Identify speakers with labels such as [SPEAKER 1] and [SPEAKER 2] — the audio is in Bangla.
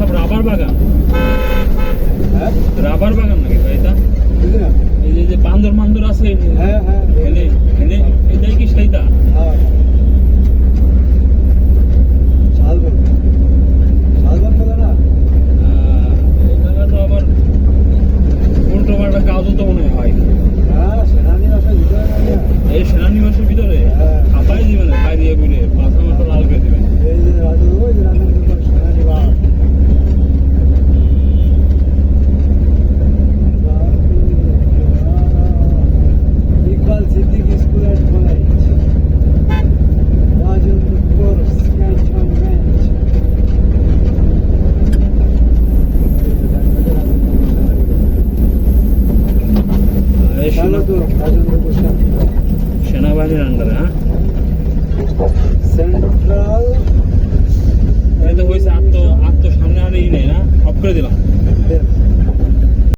[SPEAKER 1] সব রাবার বাগান।
[SPEAKER 2] হ্যাঁ
[SPEAKER 1] রাবার বাগান নাকি ভাই এটা?
[SPEAKER 2] বুঝলি না?
[SPEAKER 1] এই যে বান্দর মান্দর আছে
[SPEAKER 2] হ্যাঁ হ্যাঁ
[SPEAKER 1] এনে এনে এটাই কি সেইটা?
[SPEAKER 2] হ্যাঁ শালবন শালবন বলে না?
[SPEAKER 1] এই জায়গা তো আবার উল্টো পাল্টা কাজও তো মনে হয়।
[SPEAKER 2] হ্যাঁ সেনানিবাসের ভিতরে না?
[SPEAKER 1] এই সেনানিবাসের ভিতরে
[SPEAKER 2] হ্যাঁ।
[SPEAKER 1] হাঁপাই দিবেন বাইরে বুড়ে পাঁচা মাথা লাল করে দিবেন।
[SPEAKER 2] এই যে রাজু ওই যে রাজেন্দ্র সেনানিবাস Iqbal Siddique school and college Rajendrapur cantonment
[SPEAKER 1] এই
[SPEAKER 2] রাজেন্দ্রপুর
[SPEAKER 1] সেনাবাহিনীর আন্ডারে। হ্যাঁ
[SPEAKER 2] সেন্ট্রাল
[SPEAKER 1] এই তো হয়েছে আত্ম সামনে আর ই নেই না, অফ করে দিলাম।